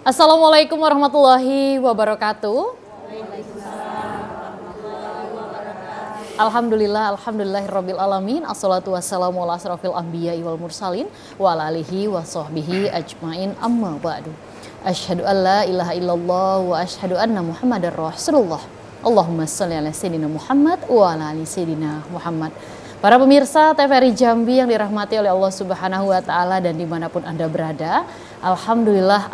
Assalamualaikum warahmatullahi wabarakatuh. Alhamdulillahirabbil alamin. Assalatu wassalamu ala asrofil anbiya'i wal mursalin wa ala alihi wa sahbihi ajmain, amma ba'du. Asyhadu an la ilaha illallah wa asyhadu anna Muhammadar Rasulullah. Allahumma shalli ala sayyidina Muhammad wa ala ali sayyidina Muhammad. Para pemirsa TVRI Jambi yang dirahmati oleh Allah Subhanahu wa taala dan dimanapun Anda berada, Alhamdulillah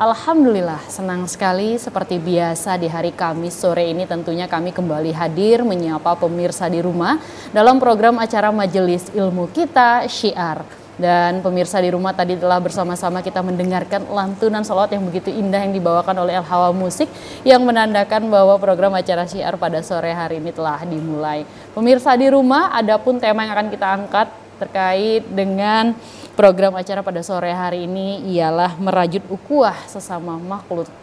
senang sekali seperti biasa di hari Kamis sore ini tentunya kami kembali hadir menyapa pemirsa di rumah dalam program acara Majelis Ilmu Kita Syiar. Dan pemirsa di rumah tadi telah bersama-sama kita mendengarkan lantunan sholawat yang begitu indah yang dibawakan oleh El Hawa Musik yang menandakan bahwa program acara syiar pada sore hari ini telah dimulai. Pemirsa di rumah, adapun tema yang akan kita angkat terkait dengan program acara pada sore hari ini ialah merajut ukhuwah sesama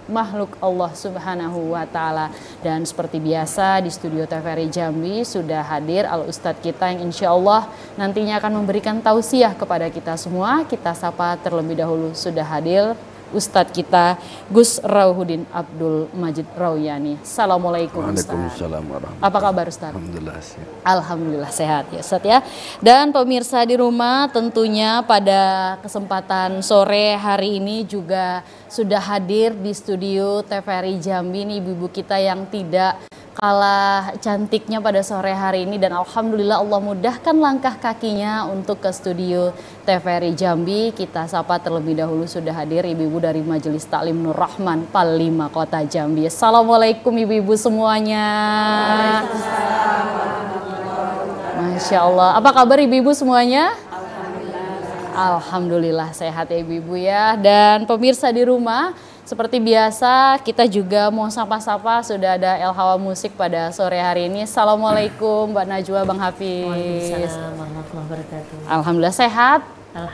makhluk Allah Subhanahu wa taala. Dan seperti biasa di studio TVRI Jambi sudah hadir Al Ustadz kita yang insya Allah nantinya akan memberikan tausiah kepada kita semua. Kita sapa terlebih dahulu, sudah hadir Ustadz kita Gus Rauhuddin Abdul Majid Rauyani. Assalamualaikum Ustadz. Waalaikumsalam warahmatullahi. Apa kabar Ustadz? Alhamdulillah sehat. Alhamdulillah sehat ya Ustadz ya. Dan pemirsa di rumah tentunya pada kesempatan sore hari ini juga sudah hadir di studio TVRI Jambi nih ibu-ibu kita yang tidak kalah cantiknya pada sore hari ini, dan alhamdulillah Allah mudahkan langkah kakinya untuk ke studio TVRI Jambi. Kita sapa terlebih dahulu sudah hadir ibu-ibu dari Majelis Taklim Nur Rahman PAL 5 Kota Jambi. Assalamualaikum ibu-ibu semuanya. Masya Allah. Apa kabar ibu-ibu semuanya? Alhamdulillah sehat ya ibu-ibu ya. Dan pemirsa di rumah, seperti biasa kita juga mau sapa-sapa, sudah ada El Hawa Musik pada sore hari ini. Assalamualaikum Mbak Najwa, Bang Hafiz. Waalaikumsalam warahmatullahi wabarakatuh. Alhamdulillah sehat.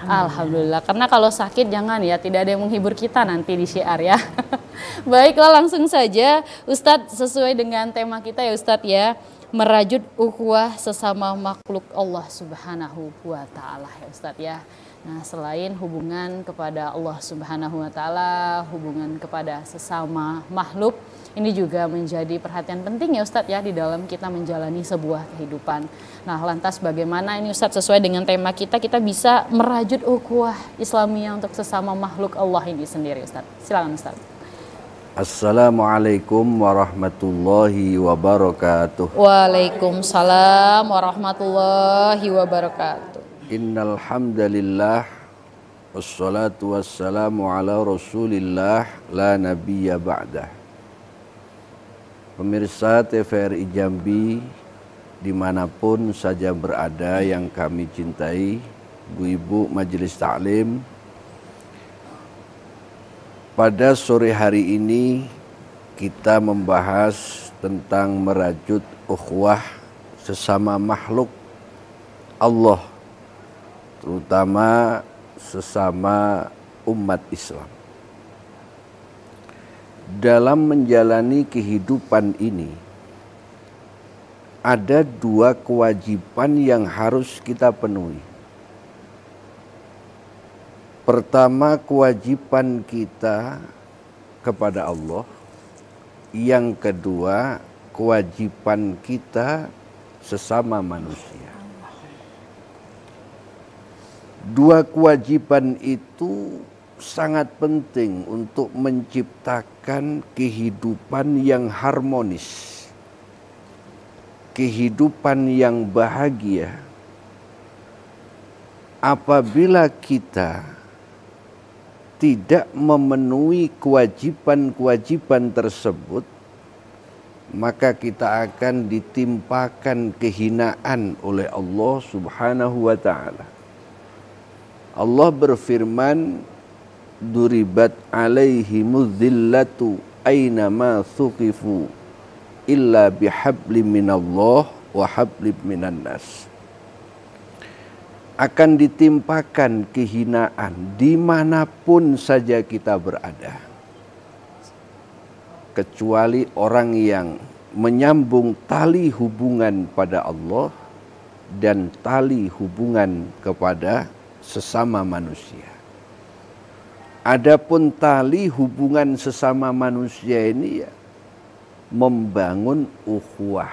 Alhamdulillah. Karena kalau sakit jangan ya, tidak ada yang menghibur kita nanti di syiar ya. Baiklah langsung saja Ustadz, sesuai dengan tema kita ya Ustadz ya, merajut ukhuwah sesama makhluk Allah Subhanahu wa taala ya Ustadz ya. Nah, selain hubungan kepada Allah Subhanahu wa taala, hubungan kepada sesama makhluk ini juga menjadi perhatian penting ya Ustadz ya di dalam kita menjalani sebuah kehidupan. Nah, lantas bagaimana ini Ustadz sesuai dengan tema kita bisa merajut ukhuwah Islamiyah untuk sesama makhluk Allah ini sendiri Ustadz. Silakan Ustadz. Assalamualaikum warahmatullahi wabarakatuh. Waalaikumsalam warahmatullahi wabarakatuh. Innal hamdalillah wassalatu wassalamu ala Rasulillah la nabiyya ba'dah. Pemirsa TVRI Jambi dimanapun saja berada yang kami cintai, ibu-ibu Majelis Taklim, pada sore hari ini kita membahas tentang merajut ukhuwah sesama makhluk Allah, terutama sesama umat Islam. Dalam menjalani kehidupan ini, ada dua kewajiban yang harus kita penuhi. Pertama, kewajiban kita kepada Allah. Yang kedua, kewajiban kita sesama manusia. Dua kewajiban itu sangat penting untuk menciptakan kehidupan yang harmonis, kehidupan yang bahagia. Apabila kita tidak memenuhi kewajiban-kewajiban tersebut, maka kita akan ditimpakan kehinaan oleh Allah Subhanahu wa taala. Allah berfirman, duribat alaihimuz zillatu aynama thuqifu illa bihablim minallah wa hablim minan nas. Akan ditimpakan kehinaan dimanapun saja kita berada, kecuali orang yang menyambung tali hubungan pada Allah dan tali hubungan kepada sesama manusia. Adapun tali hubungan sesama manusia ini ya membangun ukhuwah,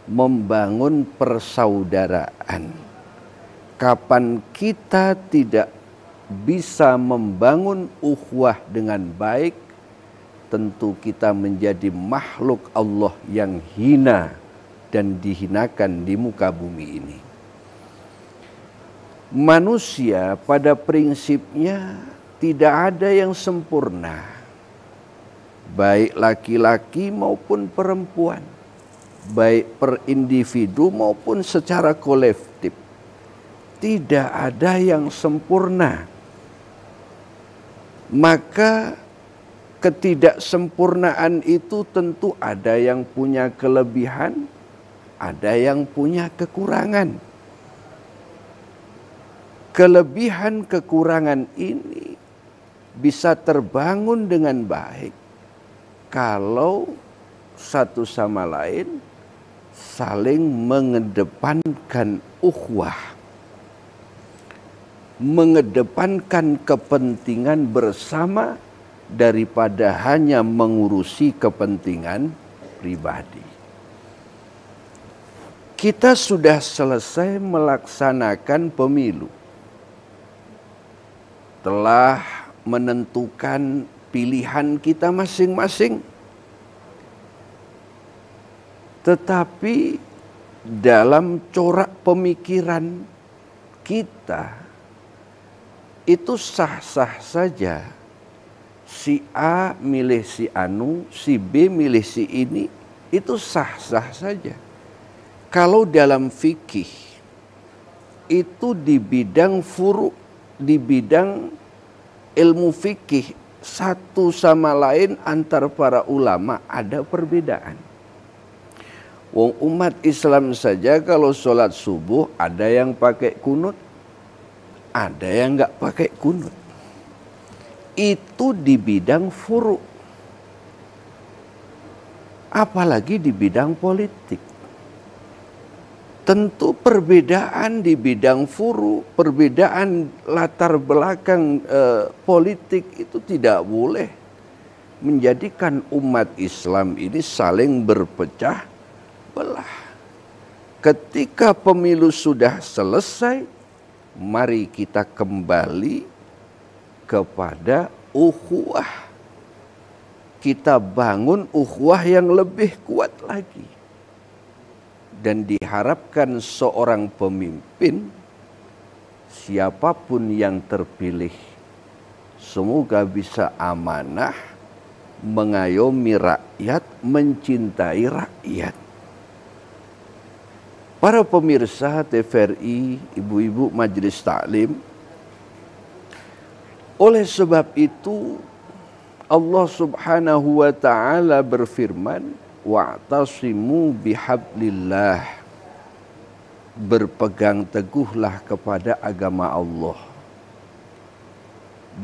membangun persaudaraan. Kapan kita tidak bisa membangun ukhuwah dengan baik, tentu kita menjadi makhluk Allah yang hina dan dihinakan di muka bumi ini. Manusia pada prinsipnya tidak ada yang sempurna, baik laki-laki maupun perempuan, baik per individu maupun secara kolektif. Tidak ada yang sempurna. Maka ketidaksempurnaan itu tentu ada yang punya kelebihan, ada yang punya kekurangan. Kelebihan kekurangan ini bisa terbangun dengan baik kalau satu sama lain saling mengedepankan ukhuwah, mengedepankan kepentingan bersama daripada hanya mengurusi kepentingan pribadi. Kita sudah selesai melaksanakan pemilu, telah menentukan pilihan kita masing-masing. Tetapi dalam corak pemikiran kita itu sah-sah saja. Si A milih si anu, si B milih si ini, itu sah-sah saja. Kalau dalam fikih itu di bidang furu', di bidang ilmu fikih, satu sama lain antar para ulama ada perbedaan. Wong umat Islam saja kalau sholat subuh ada yang pakai kunut, ada yang nggak pakai kunut. Itu di bidang furu'. Apalagi di bidang politik. Tentu perbedaan di bidang furu', perbedaan latar belakang politik itu tidak boleh menjadikan umat Islam ini saling berpecah belah. Ketika pemilu sudah selesai, mari kita kembali kepada ukhuwah. Kita bangun ukhuwah yang lebih kuat lagi. Dan diharapkan seorang pemimpin, siapapun yang terpilih, semoga bisa amanah, mengayomi rakyat, mencintai rakyat. Para pemirsa TVRI, ibu-ibu majelis taklim, oleh sebab itu Allah Subhanahu wa ta'ala berfirman, wa'tasimu bihablillah, berpegang teguhlah kepada agama Allah.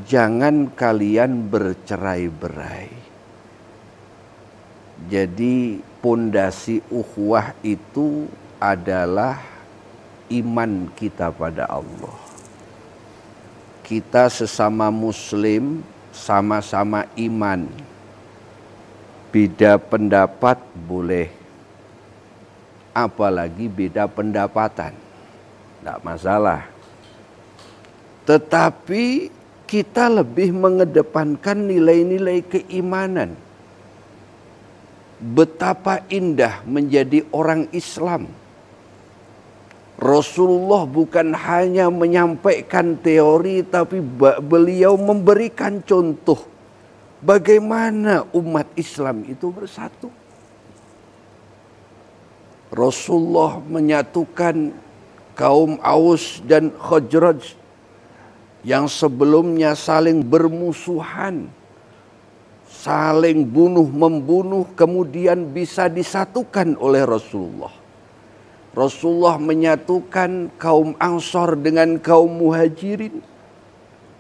Jangan kalian bercerai-berai. Jadi pondasi ukhuwah itu adalah iman kita pada Allah. Kita sesama muslim sama-sama iman. Beda pendapat boleh, apalagi beda pendapatan, tidak masalah. Tetapi kita lebih mengedepankan nilai-nilai keimanan. Betapa indah menjadi orang Islam. Rasulullah bukan hanya menyampaikan teori, tapi beliau memberikan contoh. Bagaimana umat Islam itu bersatu. Rasulullah menyatukan kaum Aus dan Khazraj yang sebelumnya saling bermusuhan, saling bunuh-membunuh, kemudian bisa disatukan oleh Rasulullah. Rasulullah menyatukan kaum Ansor dengan kaum Muhajirin,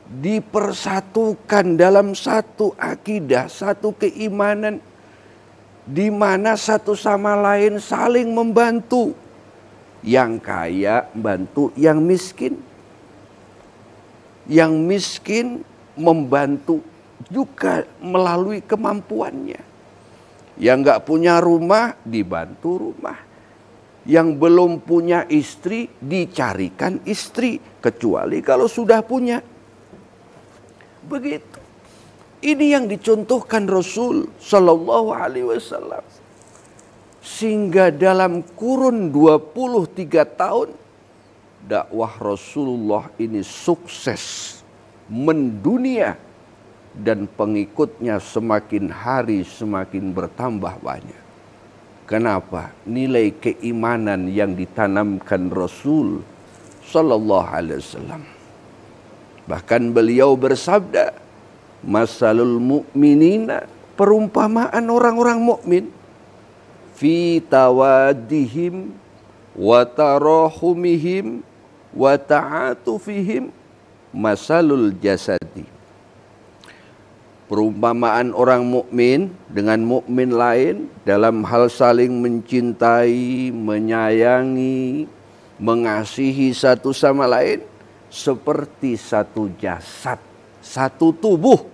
dipersatukan dalam satu akidah, satu keimanan, di mana satu sama lain saling membantu. Yang kaya bantu yang miskin, yang miskin membantu juga melalui kemampuannya. Yang nggak punya rumah, dibantu rumah. Yang belum punya istri, dicarikan istri. Kecuali kalau sudah punya. Begitu. Ini yang dicontohkan Rasul Sallallahu Alaihi Wasallam. Sehingga dalam kurun 23 tahun, dakwah Rasulullah ini sukses mendunia. Dan pengikutnya semakin hari semakin bertambah banyak. Kenapa? Nilai keimanan yang ditanamkan Rasul Sallallahu Alaihi Wasallam. Bahkan beliau bersabda, masalul mu'minina, perumpamaan orang-orang mukmin, fi tawaddihim wa tarahumihim wa ta'atufihim masalul jasadi. Perumpamaan orang mukmin dengan mukmin lain dalam hal saling mencintai, menyayangi, mengasihi satu sama lain seperti satu jasad, satu tubuh.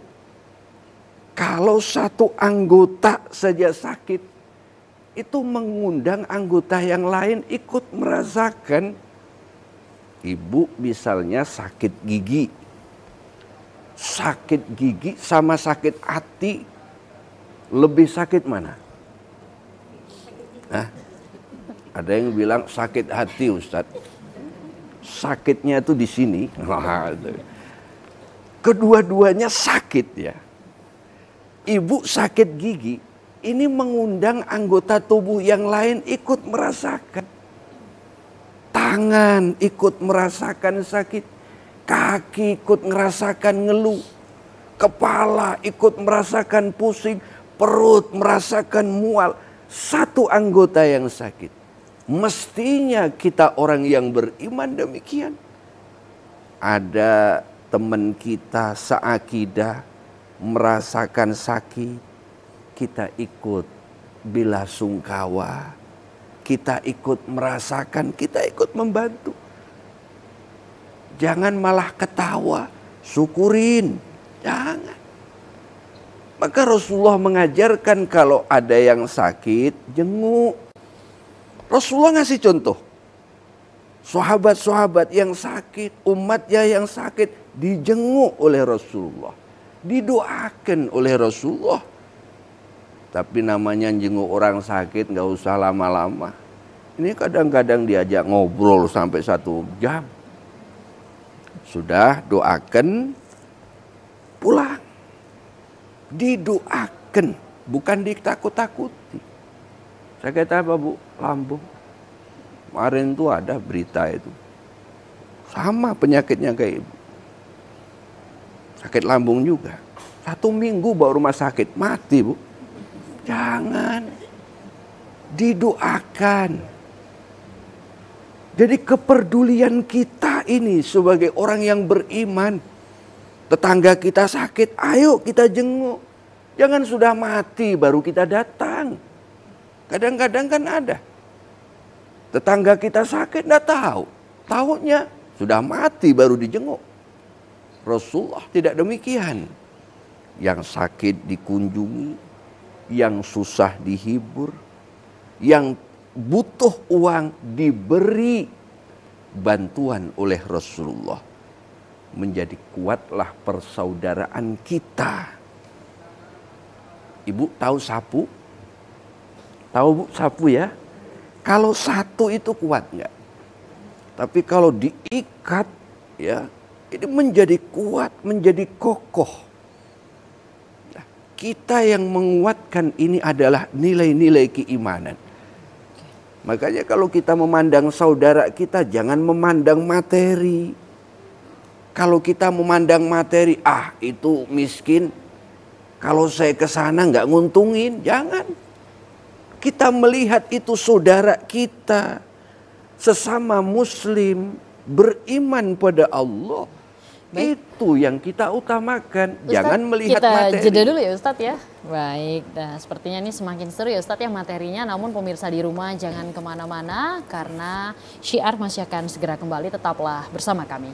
Kalau satu anggota saja sakit, itu mengundang anggota yang lain ikut merasakan. Ibu misalnya sakit gigi. Sakit gigi sama sakit hati, lebih sakit mana? Hah? Ada yang bilang sakit hati, Ustadz. Sakitnya itu di sini. Kedua-duanya sakit ya. Ibu sakit gigi, ini mengundang anggota tubuh yang lain ikut merasakan. Tangan ikut merasakan sakit. Kaki ikut merasakan ngeluh. Kepala ikut merasakan pusing. Perut merasakan mual. Satu anggota yang sakit. Mestinya kita orang yang beriman demikian. Ada teman kita seakidah merasakan sakit. Kita ikut bela sungkawa. Kita ikut merasakan, kita ikut membantu. Jangan malah ketawa, syukurin. Jangan. Maka Rasulullah mengajarkan kalau ada yang sakit, jenguk. Rasulullah ngasih contoh. Sahabat-sahabat yang sakit, umatnya yang sakit, dijenguk oleh Rasulullah. Didoakan oleh Rasulullah. Tapi namanya jenguk orang sakit gak usah lama-lama. Ini kadang-kadang diajak ngobrol sampai 1 jam. Sudah doakan, pulang. Didoakan, bukan ditakut-takuti. Sakit apa Bu? Lambung. Kemarin tuh ada berita itu. Sama penyakitnya kayak Ibu. Sakit lambung juga. 1 minggu baru rumah sakit, mati Bu. Jangan. Didoakan. Jadi kepedulian kita ini sebagai orang yang beriman. Tetangga kita sakit, ayo kita jenguk. Jangan sudah mati baru kita datang. Kadang-kadang kan ada. Tetangga kita sakit tidak tahu. Tahunya sudah mati baru dijenguk. Rasulullah tidak demikian. Yang sakit dikunjungi. Yang susah dihibur. Yang butuh uang diberi bantuan oleh Rasulullah. Menjadi kuatlah persaudaraan kita. Ibu tahu sapu? Tahu Bu sapu ya? Kalau satu itu kuat nggak? Tapi kalau diikat ya, ini menjadi kuat, menjadi kokoh. Nah, kita yang menguatkan ini adalah nilai-nilai keimanan. Makanya kalau kita memandang saudara kita, jangan memandang materi. Kalau kita memandang materi, itu miskin. Kalau saya ke sana nggak nguntungin, jangan. Kita melihat itu saudara kita, sesama muslim, beriman pada Allah. Baik. Itu yang kita utamakan. Ustadz, jangan melihat kita materi. Kita jeda dulu ya Ustadz ya. Baik, nah sepertinya ini semakin seru ya Ustadz ya materinya. Namun pemirsa di rumah jangan kemana-mana karena Syiar masih akan segera kembali. Tetaplah bersama kami.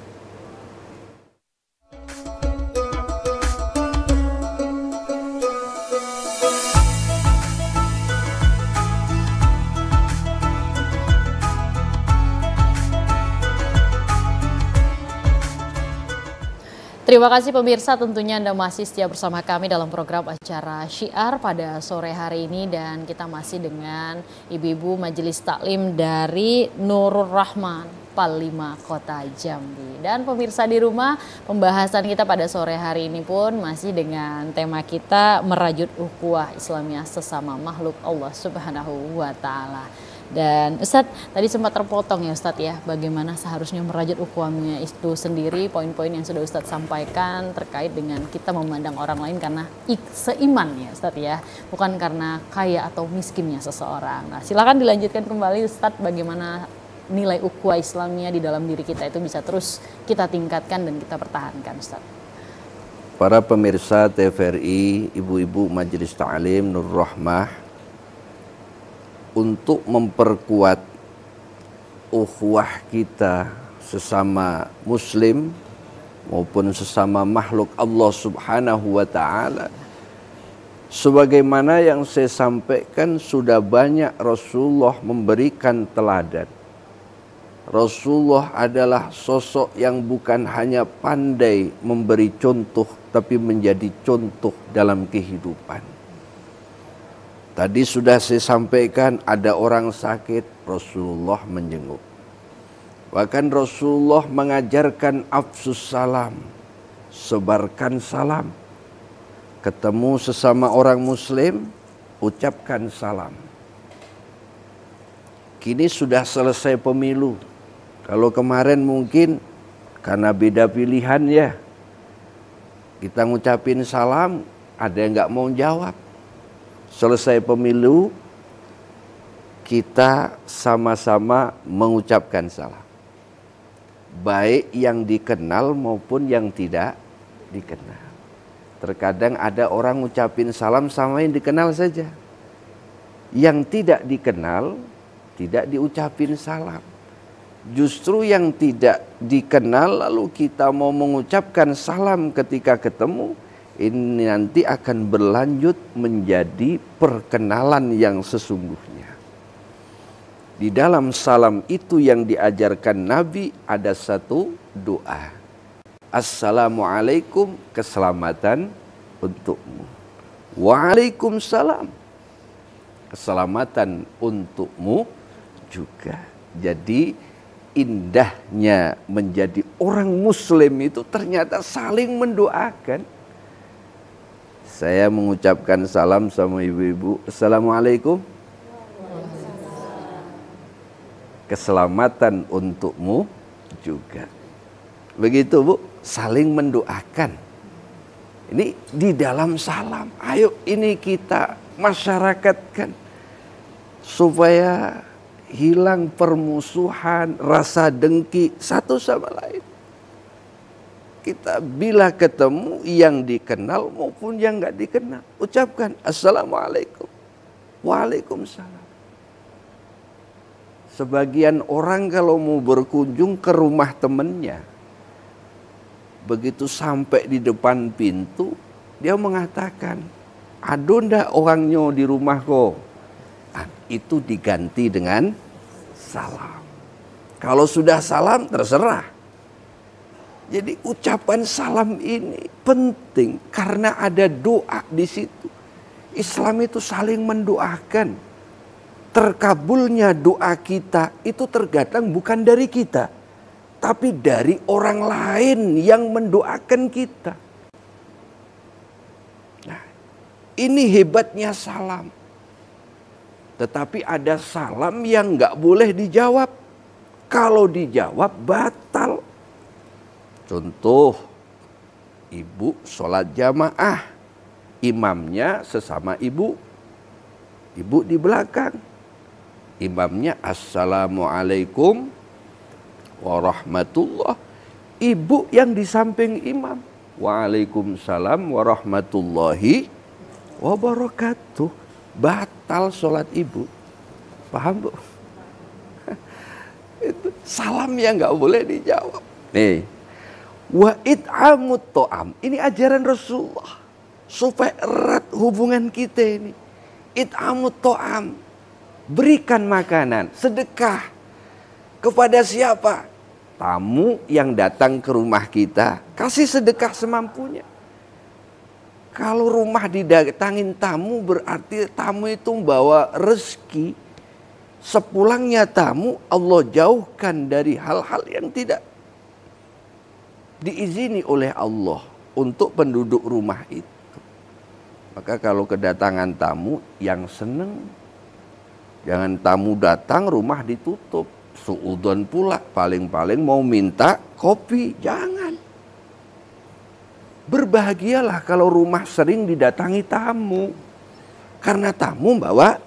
Terima kasih pemirsa, tentunya Anda masih setia bersama kami dalam program acara Syiar pada sore hari ini, dan kita masih dengan ibu-ibu Majelis Taklim dari Nurul Rahman, Pal 5 Kota Jambi. Dan pemirsa di rumah, pembahasan kita pada sore hari ini pun masih dengan tema kita merajut ukhuwah Islamiyah sesama makhluk Allah Subhanahu wa Ta'ala. Dan Ustadz tadi sempat terpotong ya Ustadz ya, bagaimana seharusnya merajut ukhuwahnya itu sendiri, poin-poin yang sudah Ustadz sampaikan terkait dengan kita memandang orang lain karena seiman ya Ustadz ya, bukan karena kaya atau miskinnya seseorang. Nah, silakan dilanjutkan kembali Ustadz, bagaimana nilai ukhuwah Islamiyah di dalam diri kita itu bisa terus kita tingkatkan dan kita pertahankan Ustadz. Para pemirsa TVRI, ibu-ibu Majelis Ta'lim Nur Rahmah, untuk memperkuat ukhuwah kita sesama muslim maupun sesama makhluk Allah Subhanahu wa Ta'ala, sebagaimana yang saya sampaikan, sudah banyak Rasulullah memberikan teladan. Rasulullah adalah sosok yang bukan hanya pandai memberi contoh, tapi menjadi contoh dalam kehidupan. Tadi sudah saya sampaikan, ada orang sakit, Rasulullah menjenguk. Bahkan Rasulullah mengajarkan afsus salam, sebarkan salam. Ketemu sesama orang muslim, ucapkan salam. Kini sudah selesai pemilu. Kalau kemarin mungkin karena beda pilihan ya, kita ngucapin salam, ada yang nggak mau jawab. Selesai pemilu, kita sama-sama mengucapkan salam. Baik yang dikenal maupun yang tidak dikenal. Terkadang ada orang ngucapin salam sama yang dikenal saja. Yang tidak dikenal, tidak diucapin salam. Justru yang tidak dikenal lalu kita mau mengucapkan salam ketika ketemu, ini nanti akan berlanjut menjadi perkenalan yang sesungguhnya. Di dalam salam itu yang diajarkan Nabi ada satu doa. Assalamualaikum, keselamatan untukmu. Waalaikumsalam, keselamatan untukmu juga. Jadi indahnya menjadi orang muslim itu ternyata saling mendoakan. Saya mengucapkan salam sama ibu-ibu, Assalamualaikum, keselamatan untukmu juga. Begitu Bu, saling mendoakan. Ini di dalam salam. Ayo ini kita masyarakatkan supaya hilang permusuhan, rasa dengki satu sama lain. Kita bila ketemu yang dikenal maupun yang nggak dikenal, ucapkan Assalamualaikum, Waalaikumsalam. Sebagian orang kalau mau berkunjung ke rumah temannya, begitu sampai di depan pintu, dia mengatakan, aduh ndak orangnya di rumahku. Nah, itu diganti dengan salam. Kalau sudah salam terserah. Jadi ucapan salam ini penting karena ada doa di situ. Islam itu saling mendoakan. Terkabulnya doa kita itu terkadang bukan dari kita, tapi dari orang lain yang mendoakan kita. Nah, ini hebatnya salam. Tetapi ada salam yang nggak boleh dijawab. Kalau dijawab batal. Contoh, ibu sholat jamaah, imamnya sesama ibu, ibu di belakang, imamnya Assalamualaikum warahmatullah, ibu yang di samping imam, Waalaikumsalam warahmatullahi wabarakatuh. Batal sholat ibu, paham Bu? Itu salam yang nggak boleh dijawab. Nih, wa it'amut to'am. Ini ajaran Rasulullah. Supaya erat hubungan kita ini. It'amut to'am. Berikan makanan, sedekah. Kepada siapa? tamu yang datang ke rumah kita, kasih sedekah semampunya. Kalau rumah didatangin tamu berarti tamu itu membawa rezeki. Sepulangnya tamu, Allah jauhkan dari hal-hal yang tidak diizini oleh Allah untuk penduduk rumah itu. Maka kalau kedatangan tamu yang seneng, jangan tamu datang rumah ditutup. Suudzon pula, paling-paling mau minta kopi, jangan. Berbahagialah kalau rumah sering didatangi tamu. Karena tamu bawa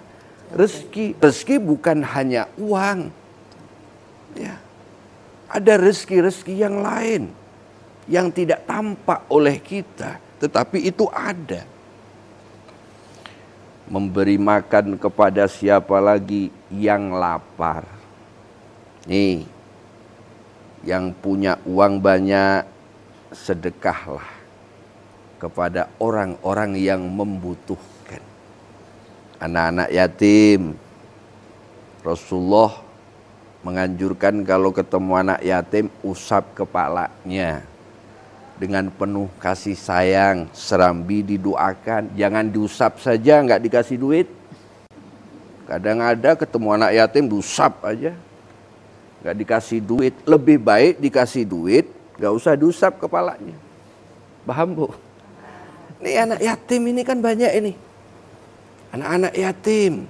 rezeki. Rezeki bukan hanya uang. Ya. Ada rezeki-rezeki yang lain yang tidak tampak oleh kita, tetapi itu ada. Memberi makan kepada siapa lagi yang lapar. Nih, yang punya uang banyak, sedekahlah kepada orang-orang yang membutuhkan. Anak-anak yatim, Rasulullah menganjurkan kalau ketemu anak yatim, usap kepalanya dengan penuh kasih sayang, serambi didoakan, jangan diusap saja, nggak dikasih duit. Kadang ada ketemu anak yatim diusap aja, nggak dikasih duit. Lebih baik dikasih duit, nggak usah diusap kepalanya. Paham Bu? Ini anak yatim ini kan banyak ini. Anak-anak yatim.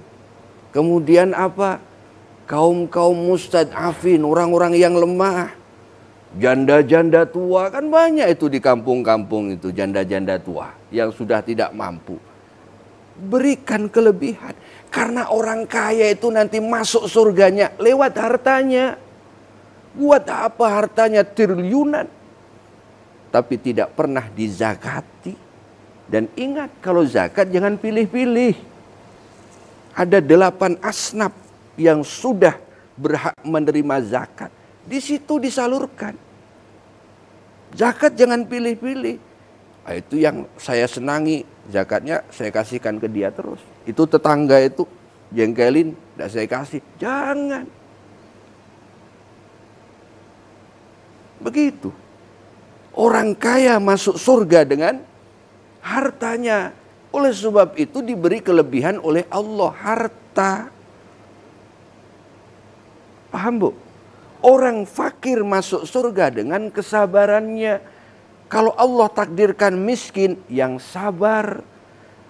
Kemudian apa? Kaum-kaum mustad'afin, orang-orang yang lemah. Janda-janda tua, kan banyak itu di kampung-kampung itu, janda-janda tua yang sudah tidak mampu. Berikan kelebihan. Karena orang kaya itu nanti masuk surganya lewat hartanya. Buat apa hartanya triliunan, tapi tidak pernah dizakati. Dan ingat, kalau zakat jangan pilih-pilih. Ada 8 asnaf yang sudah berhak menerima zakat. Di situ disalurkan. Zakat jangan pilih-pilih. Nah, itu yang saya senangi. Zakatnya saya kasihkan ke dia terus. Itu tetangga itu jengkelin, tidak saya kasih. Jangan. Begitu. Orang kaya masuk surga dengan hartanya. Oleh sebab itu diberi kelebihan oleh Allah harta. Paham Bu? Orang fakir masuk surga dengan kesabarannya. Kalau Allah takdirkan miskin, yang sabar.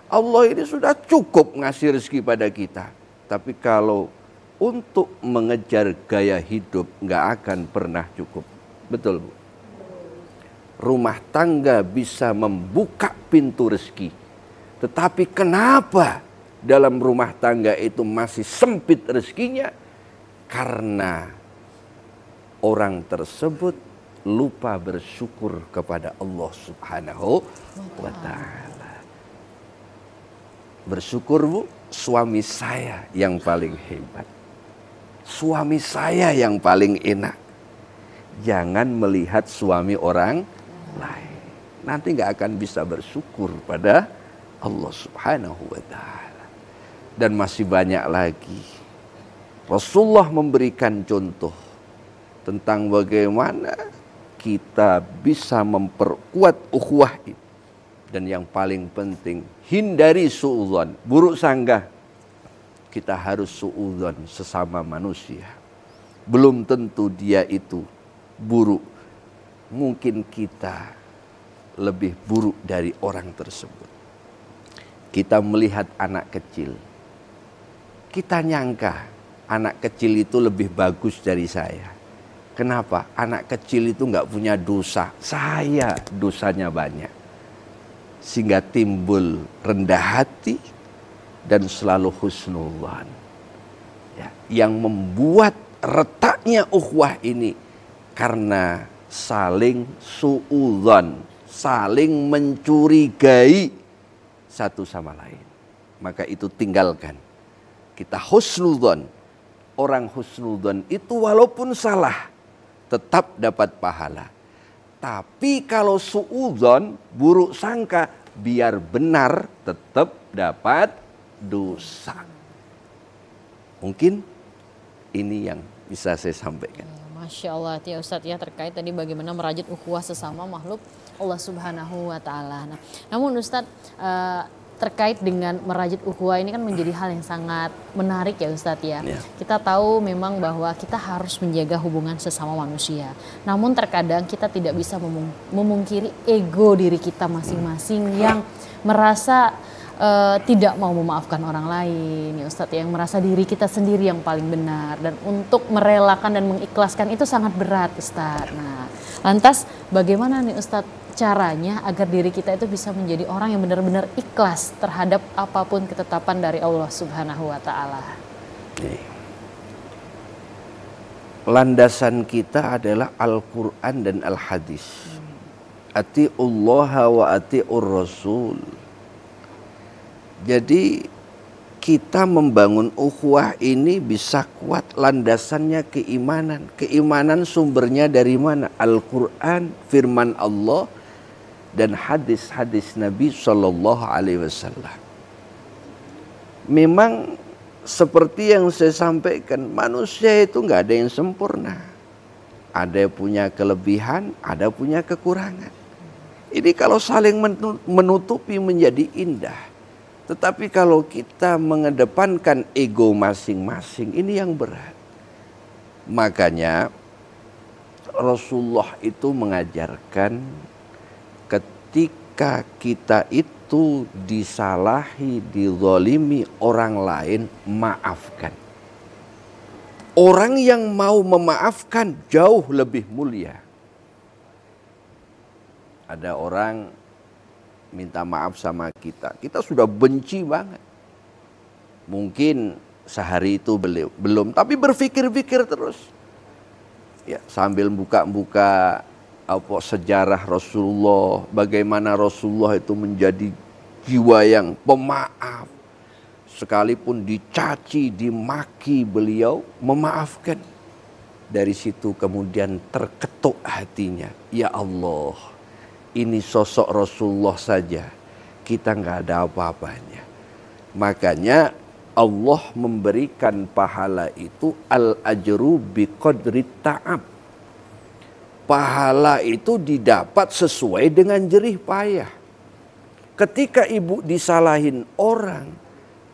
Allah ini sudah cukup ngasih rezeki pada kita. Tapi kalau untuk mengejar gaya hidup, nggak akan pernah cukup. Betul Bu? Rumah tangga bisa membuka pintu rezeki. Tetapi kenapa dalam rumah tangga itu masih sempit rezekinya? Karena orang tersebut lupa bersyukur kepada Allah Subhanahu wa Ta'ala. Bersyukur Bu, suami saya yang paling hebat. Suami saya yang paling enak. Jangan melihat suami orang lain. Nanti nggak akan bisa bersyukur pada Allah Subhanahu wa Ta'ala. Dan masih banyak lagi. Rasulullah memberikan contoh tentang bagaimana kita bisa memperkuat ukhuwah itu. Dan yang paling penting, hindari suudzon, buruk sangka. Kita harus suudzon sesama manusia. Belum tentu dia itu buruk. Mungkin kita lebih buruk dari orang tersebut. Kita melihat anak kecil. Kita nyangka anak kecil itu lebih bagus dari saya. Kenapa? Anak kecil itu nggak punya dosa. Saya dosanya banyak. Sehingga timbul rendah hati dan selalu husnudzon. Ya, yang membuat retaknya ukhuwah ini karena saling suudzon, saling mencurigai satu sama lain. Maka itu tinggalkan. Kita husnudzon. Orang husnudzon itu walaupun salah tetap dapat pahala. Tapi kalau suudzon, buruk sangka, biar benar tetap dapat dosa. Mungkin ini yang bisa saya sampaikan. Masya Allah ya Ustadz ya, terkait tadi bagaimana merajut ukhuwah sesama makhluk Allah Subhanahu wa Ta'ala. Nah, namun Ustadz, terkait dengan merajut ukhuwah ini kan menjadi hal yang sangat menarik ya Ustadz ya. Kita tahu memang bahwa kita harus menjaga hubungan sesama manusia. Namun terkadang kita tidak bisa memungkiri ego diri kita masing-masing yang merasa tidak mau memaafkan orang lain ya Ustadz, yang merasa diri kita sendiri yang paling benar, dan untuk merelakan dan mengikhlaskan itu sangat berat Ustadz. Nah, lantas bagaimana nih Ustadz caranya agar diri kita itu bisa menjadi orang yang benar-benar ikhlas terhadap apapun ketetapan dari Allah Subhanahu wa Ta'ala? Landasan kita adalah Al-Quran dan Al-Hadis. Ati'ullaha wa ati'ur Rasul. Jadi kita membangun ukhuwah ini bisa kuat landasannya keimanan. Keimanan sumbernya dari mana? Al-Quran, firman Allah, dan hadis-hadis Nabi Sallallahu Alaihi Wasallam. Memang seperti yang saya sampaikan, manusia itu nggak ada yang sempurna. Ada yang punya kelebihan, ada punya kekurangan. Ini kalau saling menutupi menjadi indah. Tetapi kalau kita mengedepankan ego masing-masing, ini yang berat. Makanya Rasulullah itu mengajarkan ketika kita itu disalahi, dizalimi orang lain, maafkan. Orang yang mau memaafkan jauh lebih mulia. Ada orang minta maaf sama kita, kita sudah benci banget. Mungkin sehari itu belum, tapi berpikir-pikir terus. Ya, sambil buka-buka sejarah Rasulullah, bagaimana Rasulullah itu menjadi jiwa yang pemaaf. Sekalipun dicaci, dimaki, beliau memaafkan. Dari situ kemudian terketuk hatinya, ya Allah, ini sosok Rasulullah saja, kita nggak ada apa-apanya. Makanya Allah memberikan pahala itu al-ajru biqadri ta'ab. Pahala itu didapat sesuai dengan jerih payah. Ketika ibu disalahin orang,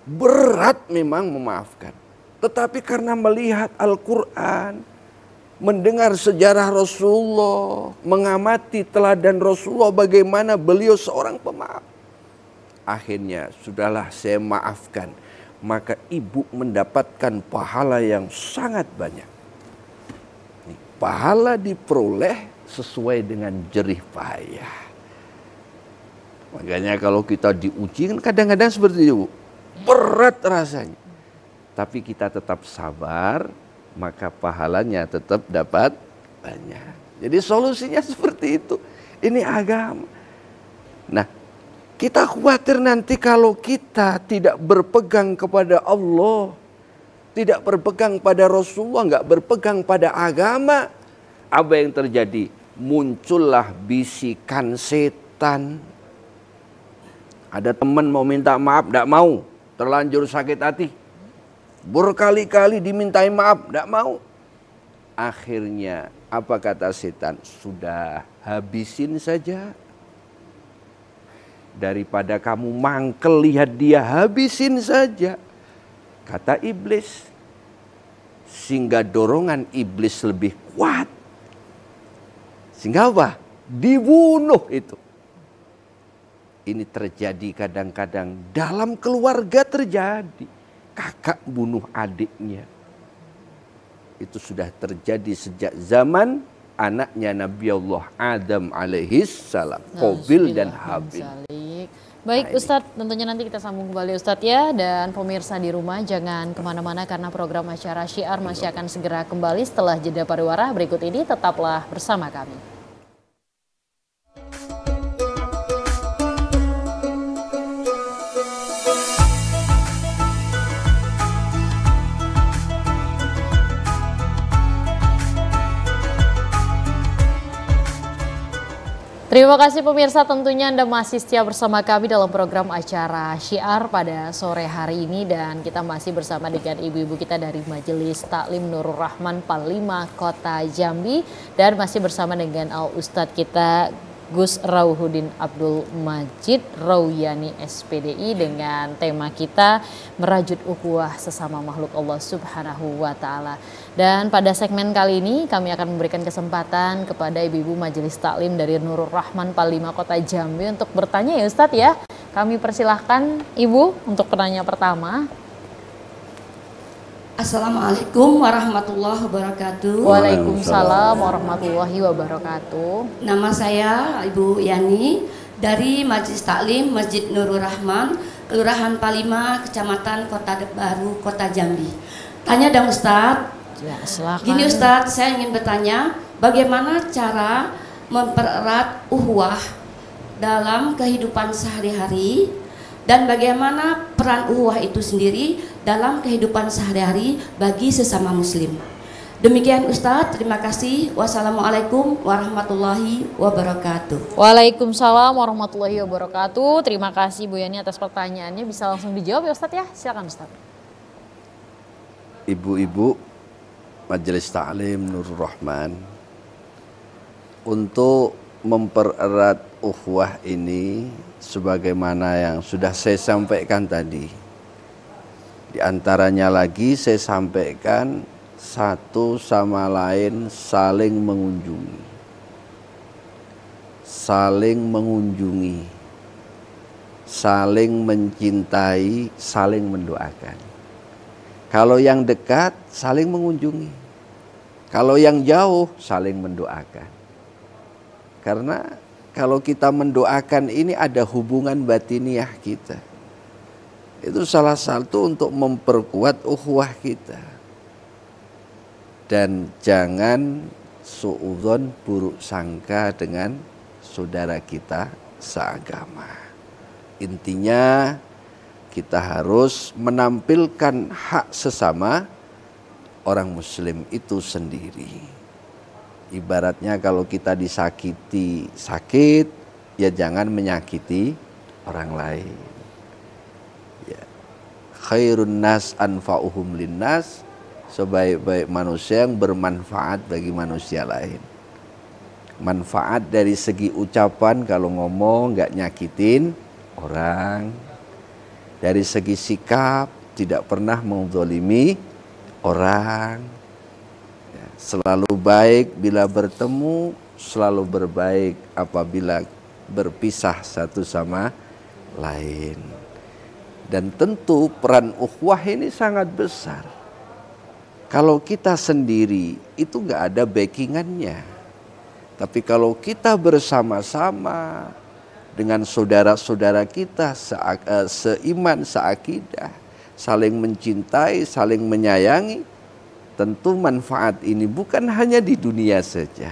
berat memang memaafkan. Tetapi karena melihat Al-Quran, mendengar sejarah Rasulullah, mengamati teladan Rasulullah bagaimana beliau seorang pemaaf, akhirnya sudahlah saya maafkan. Maka ibu mendapatkan pahala yang sangat banyak. Pahala diperoleh sesuai dengan jerih payah. Makanya kalau kita diuji kan kadang-kadang seperti itu, berat rasanya. Tapi kita tetap sabar, maka pahalanya tetap dapat banyak. Jadi solusinya seperti itu. Ini agama. Nah, kita khawatir nanti kalau kita tidak berpegang kepada Allah, tidak berpegang pada Rasulullah, nggak berpegang pada agama, apa yang terjadi? Muncullah bisikan setan. Ada teman mau minta maaf, nggak mau, terlanjur sakit hati. Berkali-kali dimintai maaf, tidak mau. Akhirnya apa kata setan? Sudah, habisin saja. Daripada kamu mangkel lihat dia, habisin saja. Kata iblis. Sehingga dorongan iblis lebih kuat. Sehingga apa? Dibunuh itu. Ini terjadi kadang-kadang dalam keluarga terjadi. Kakak bunuh adiknya. Itu sudah terjadi sejak zaman anaknya Nabi Allah Adam alaihis salam, Qabil dan Habil. Baik Ustadz, tentunya nanti kita sambung kembali Ustadz ya. Dan pemirsa di rumah jangan kemana-mana karena program acara Syiar masih akan segera kembali setelah jeda pariwara berikut ini. Tetaplah bersama kami. Terima kasih pemirsa, tentunya Anda masih setia bersama kami dalam program acara Syiar pada sore hari ini, dan kita masih bersama dengan ibu-ibu kita dari Majelis Taklim Nurul Rahman Panglima Kota Jambi, dan masih bersama dengan Al Ustadz kita Gus Rauhuddin Abdul Majid Rauyani SPDI dengan tema kita merajut ukhuwah sesama makhluk Allah Subhanahu wa taala. Dan pada segmen kali ini kami akan memberikan kesempatan kepada ibu-ibu Majelis Taklim dari Nurul Rahman Panglima Kota Jambi untuk bertanya ya Ustadz ya. Kami persilahkan Ibu untuk penanya pertama. Assalamualaikum warahmatullahi wabarakatuh. Waalaikumsalam warahmatullahi wabarakatuh. Nama saya Ibu Yani dari Majelis Taklim Masjid Nurul Rahman, Kelurahan Palima, Kecamatan Kota Baru, Kota Jambi. Tanya dong Ustadz. Ya, silakan. Gini Ustadz, saya ingin bertanya, bagaimana cara mempererat ukhuwah dalam kehidupan sehari-hari, dan bagaimana peran ukhuwah itu sendiri dalam kehidupan sehari-hari bagi sesama muslim. Demikian Ustadz, terima kasih. Wassalamualaikum warahmatullahi wabarakatuh. Waalaikumsalam warahmatullahi wabarakatuh. Terima kasih Bu Yani atas pertanyaannya. Bisa langsung dijawab ya Ustadz ya? Silakan Ustadz. Ibu-ibu Majelis Taklim Nurul Rahman, untuk mempererat ukhuwah ini sebagaimana yang sudah saya sampaikan tadi. Di antaranya lagi saya sampaikan satu sama lain saling mengunjungi. Saling mengunjungi. Saling mencintai, saling mendoakan. Kalau yang dekat saling mengunjungi. Kalau yang jauh saling mendoakan. Karena kalau kita mendoakan ini ada hubungan batiniah kita. Itu salah satu untuk memperkuat ukhuwah kita. Dan jangan suudzon, buruk sangka dengan saudara kita seagama. Intinya kita harus menampilkan hak sesama orang muslim itu sendiri. Ibaratnya kalau kita disakiti sakit, ya jangan menyakiti orang lain. Ya. Khairun nas anfa'uhum linnas, sebaik-baik manusia yang bermanfaat bagi manusia lain. Manfaat dari segi ucapan, kalau ngomong nggak nyakitin orang. Dari segi sikap, tidak pernah menzalimi orang. Selalu baik bila bertemu, selalu berbaik apabila berpisah satu sama lain. Dan tentu peran ukhuwah ini sangat besar. Kalau kita sendiri itu nggak ada backingannya. Tapi kalau kita bersama-sama dengan saudara-saudara kita seiman, seakidah, saling mencintai, saling menyayangi, tentu manfaat ini bukan hanya di dunia saja.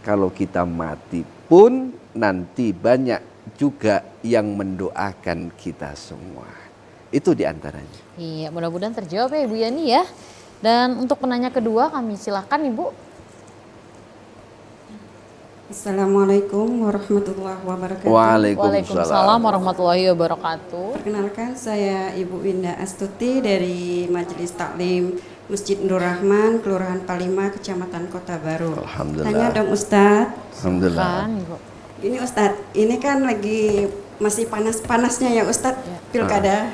Kalau kita mati pun nanti banyak juga yang mendoakan kita semua. Itu diantaranya. Iya, mudah-mudahan terjawab ya Ibu Yani ya. Dan untuk penanya kedua kami silakan Ibu. Assalamualaikum warahmatullahi wabarakatuh. Waalaikumsalam warahmatullahi wabarakatuh. Perkenalkan, saya Ibu Winda Astuti dari Majelis Taklim Masjid Nurul Rahman, Kelurahan Palima, Kecamatan Kota Baru. Alhamdulillah. Tanya dong Ustadz. Alhamdulillah. Gini Ustadz, ini kan lagi masih panas-panasnya ya Ustadz, pilkada.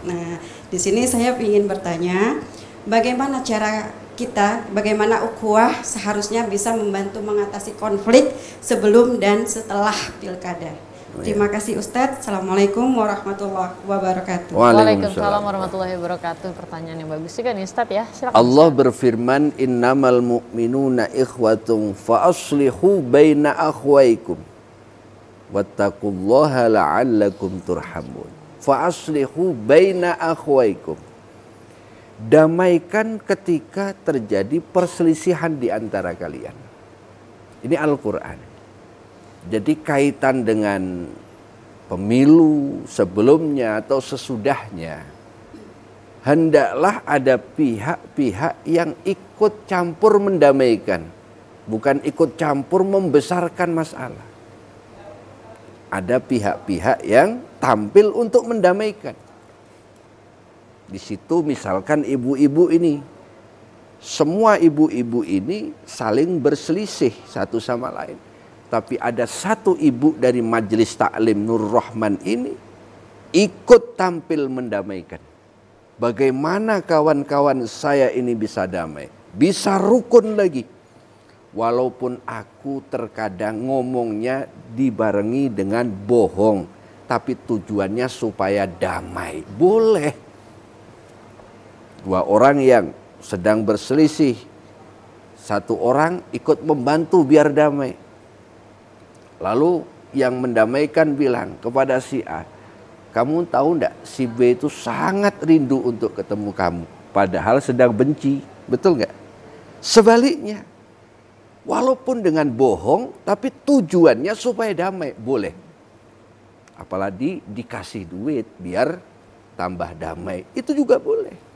Nah, di sini saya ingin bertanya, bagaimana cara kita, bagaimana ukhuwah seharusnya bisa membantu mengatasi konflik sebelum dan setelah pilkada. Terima kasih Ustadz. Assalamualaikum warahmatullahi wabarakatuh. Waalaikumsalam warahmatullahi wabarakatuh. Pertanyaan yang bagus juga nih Ustadz ya. Silakan. Allah berfirman, innamal mu'minuna ikhwatun fa aslihu baina akhwaikum wattaqullaha la'allakum turhamun. Fa aslihu baina akhwaikum. Damaikan ketika terjadi perselisihan di antara kalian. Ini Al-Quran. Jadi kaitan dengan pemilu sebelumnya atau sesudahnya, hendaklah ada pihak-pihak yang ikut campur mendamaikan, bukan ikut campur membesarkan masalah. ada pihak-pihak yang tampil untuk mendamaikan. Di situ misalkan ibu-ibu ini, semua ibu-ibu ini saling berselisih satu sama lain. Tapi ada satu ibu dari Majelis Taklim Nur Rahman ini ikut tampil mendamaikan. Bagaimana kawan-kawan saya ini bisa damai, bisa rukun lagi. Walaupun aku terkadang ngomongnya dibarengi dengan bohong, tapi tujuannya supaya damai. Boleh. Dua orang yang sedang berselisih, satu orang ikut membantu biar damai. Lalu yang mendamaikan bilang kepada si A, kamu tahu enggak si B itu sangat rindu untuk ketemu kamu, padahal sedang benci, betul enggak? Sebaliknya, walaupun dengan bohong, tapi tujuannya supaya damai, boleh. Apalagi dikasih duit biar tambah damai, itu juga boleh.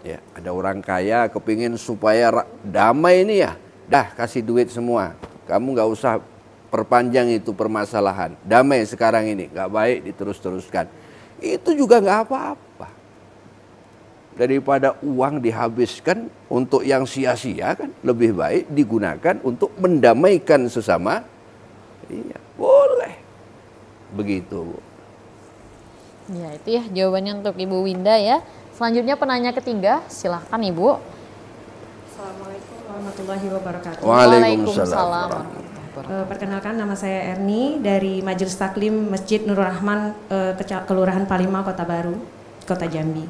Ya, ada orang kaya kepingin supaya damai ini ya, dah kasih duit semua. Kamu nggak usah perpanjang itu permasalahan. Damai sekarang ini, nggak baik diterus-teruskan. Itu juga nggak apa-apa. Daripada uang dihabiskan untuk yang sia-sia kan, lebih baik digunakan untuk mendamaikan sesama. Iya, boleh. Begitu, Bu. Ya, itu ya jawabannya untuk Ibu Winda ya. Selanjutnya penanya ketiga, silahkan Ibu. Assalamualaikum warahmatullahi wabarakatuh. Waalaikumsalam. Perkenalkan, nama saya Erni dari Majelis Taklim Masjid Nurul Rahman, Kelurahan Palima, Kota Baru, Kota Jambi.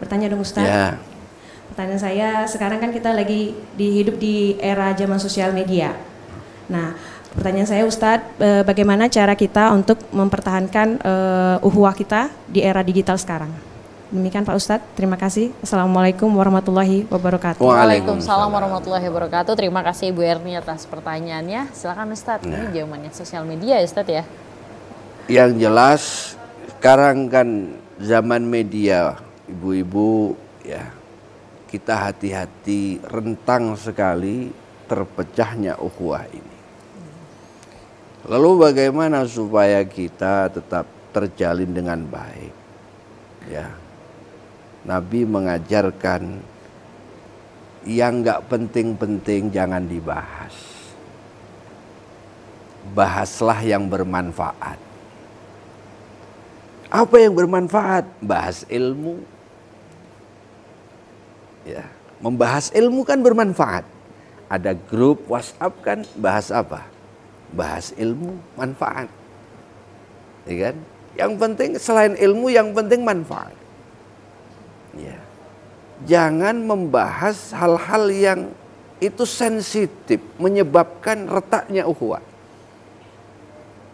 Bertanya dong Ustaz. Ya. Pertanyaan saya, sekarang kan kita lagi hidup di era zaman sosial media. Nah, pertanyaan saya Ustadz, bagaimana cara kita untuk mempertahankan ukhuwah kita di era digital sekarang? Demikian Pak Ustadz, terima kasih. Assalamualaikum warahmatullahi wabarakatuh. Waalaikumsalam warahmatullahi wabarakatuh. Terima kasih Ibu Erni atas pertanyaannya. Silakan Ustadz, ini zamannya sosial media ya Ustadz ya? Yang jelas sekarang kan zaman media, ibu-ibu ya, kita hati-hati, rentang sekali terpecahnya ukhuwah ini. Lalu bagaimana supaya kita tetap terjalin dengan baik? Ya, Nabi mengajarkan yang nggak penting-penting jangan dibahas. Bahaslah yang bermanfaat. Apa yang bermanfaat? Bahas ilmu. Ya, membahas ilmu kan bermanfaat. Ada grup WhatsApp kan bahas apa? Bahas ilmu, manfaat. Ya kan? Yang penting selain ilmu, yang penting manfaat. Ya. Jangan membahas hal-hal yang itu sensitif, menyebabkan retaknya ukhuwah.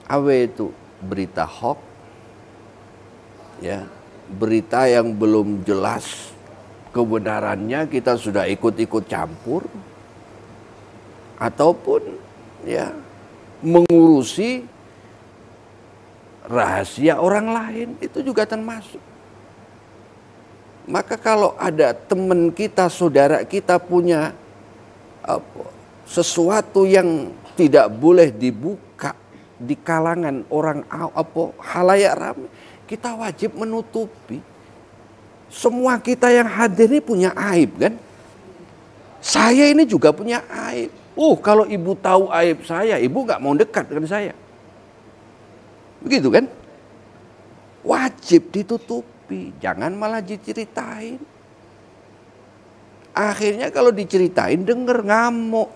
Apa itu? Berita hoax, ya, berita yang belum jelas kebenarannya kita sudah ikut-ikut campur, ataupun ya mengurusi rahasia orang lain, itu juga termasuk. Maka kalau ada teman kita, saudara kita punya sesuatu yang tidak boleh dibuka di kalangan orang halayak ramai, kita wajib menutupi. Semua kita yang hadir ini punya aib kan? Saya ini juga punya aib. Kalau ibu tahu aib saya, ibu gak mau dekat dengan saya. Begitu kan? Wajib ditutupi, jangan malah diceritain. Akhirnya kalau diceritain denger ngamuk.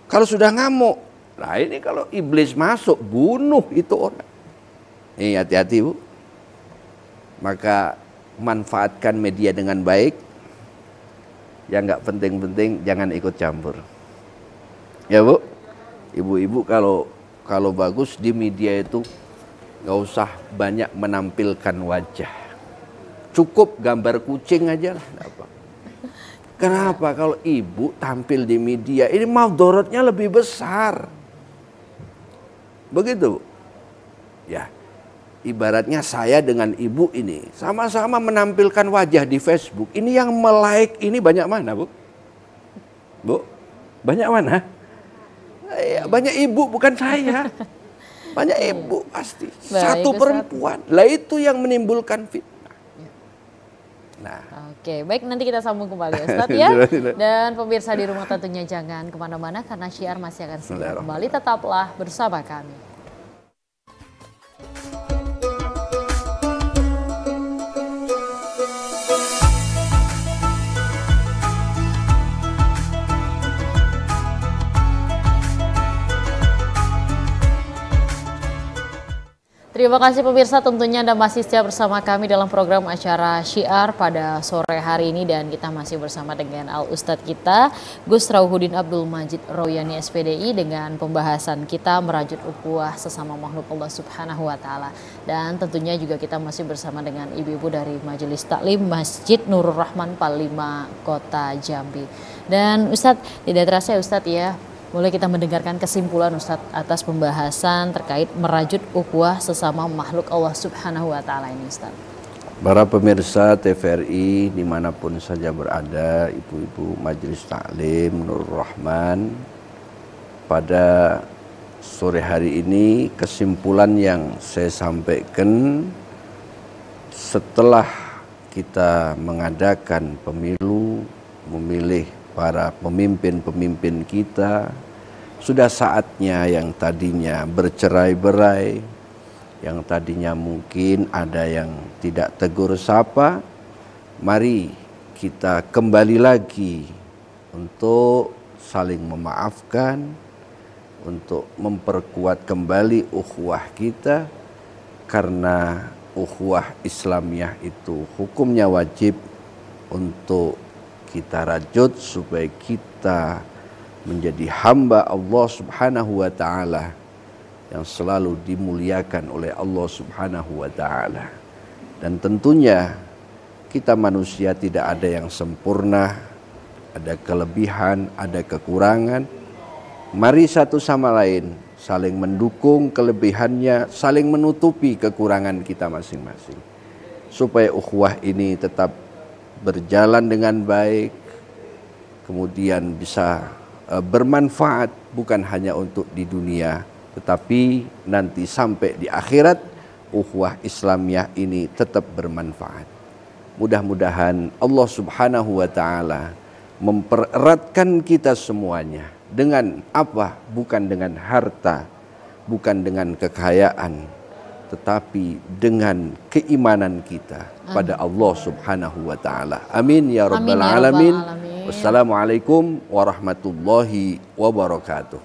Kalau sudah ngamuk, lah ini kalau iblis masuk bunuh itu orang. Hati-hati Bu. Maka manfaatkan media dengan baik. Yang nggak penting-penting jangan ikut campur. Ya Bu. Ibu-ibu kalau bagus di media itu nggak usah banyak menampilkan wajah. Cukup gambar kucing aja lah. Kenapa? Kalau ibu tampil di media ini madaratnya lebih besar. Begitu. Ya. Ibaratnya saya dengan ibu ini sama-sama menampilkan wajah di Facebook. Ini yang like ini banyak mana Bu? Bu? Banyak mana? Banyak ibu bukan saya. Banyak ibu pasti. Baik, Satu perempuan. Lah itu yang menimbulkan fitnah. Nah. Oke, baik, nanti kita sambung kembali Ustadz ya. Dan pemirsa di rumah tentunya jangan kemana-mana karena Syiar masih akan segera kembali. Tetaplah bersama kami. Terima kasih pemirsa, tentunya Anda masih setia bersama kami dalam program acara Syiar pada sore hari ini, dan kita masih bersama dengan Al Ustadz kita Gus Rauhuddin Abdul Majid Royani SPDI dengan pembahasan kita merajut ukhuwah sesama makhluk Allah Subhanahu wa taala. Dan tentunya juga kita masih bersama dengan ibu-ibu dari Majelis Taklim Masjid Nurul Rahman Palima Kota Jambi. Dan Ustadz, tidak terasa ya Ustadz ya, boleh kita mendengarkan kesimpulan Ustadz atas pembahasan terkait merajut ukhuwah sesama makhluk Allah Subhanahu wa taala ini Ustadz. Para pemirsa TVRI dimanapun saja berada, ibu-ibu Majelis Taklim Nurul Rahman, pada sore hari ini kesimpulan yang saya sampaikan setelah kita mengadakan pemilu, memilih para pemimpin-pemimpin kita, sudah saatnya yang tadinya bercerai-berai, yang tadinya mungkin ada yang tidak tegur sapa, mari kita kembali lagi untuk saling memaafkan, untuk memperkuat kembali ukhuwah kita, karena ukhuwah Islamiyah itu hukumnya wajib untuk kita rajut supaya kita menjadi hamba Allah Subhanahu wa taala yang selalu dimuliakan oleh Allah Subhanahu wa taala. Dan tentunya kita manusia tidak ada yang sempurna, ada kelebihan, ada kekurangan. Mari satu sama lain saling mendukung kelebihannya, saling menutupi kekurangan kita masing-masing, supaya ukhuwah ini tetap berjalan dengan baik, kemudian bisa bermanfaat bukan hanya untuk di dunia, tetapi nanti sampai di akhirat ukhuwah Islamiyah ini tetap bermanfaat. Mudah-mudahan Allah Subhanahu wa taala mempereratkan kita semuanya dengan apa? Bukan dengan harta, bukan dengan kekayaan, tetapi dengan keimanan kita pada Allah Subhanahu wa taala. Amin ya rabbal alamin. Wassalamualaikum warahmatullahi wabarakatuh.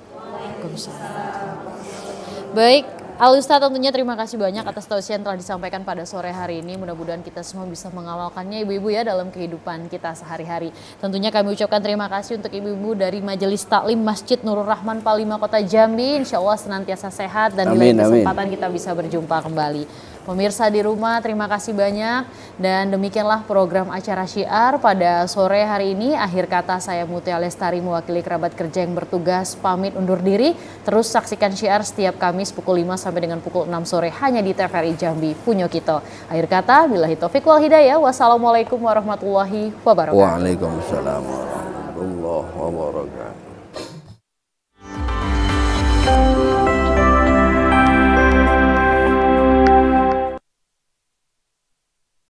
Baik, Al Ustadz tentunya terima kasih banyak atas tausiah yang telah disampaikan pada sore hari ini. Mudah-mudahan kita semua bisa mengamalkannya ibu-ibu ya dalam kehidupan kita sehari-hari. Tentunya kami ucapkan terima kasih untuk ibu-ibu dari Majelis Taklim Masjid Nurul Rahman Palima Kota Jambi. Insya Allah senantiasa sehat dan di lain kesempatan kita bisa berjumpa kembali. Pemirsa di rumah terima kasih banyak, dan demikianlah program acara Syiar pada sore hari ini. Akhir kata saya Mutia Lestari mewakili kerabat kerja yang bertugas pamit undur diri. Terus saksikan Syiar setiap Kamis pukul 5 sampai dengan pukul 6 sore hanya di TVRI Jambi Punyo Kito. Akhir kata billahi taufik wal hidayah. Wassalamualaikum warahmatullahi wabarakatuh. Waalaikumsalam warahmatullahi wabarakatuh.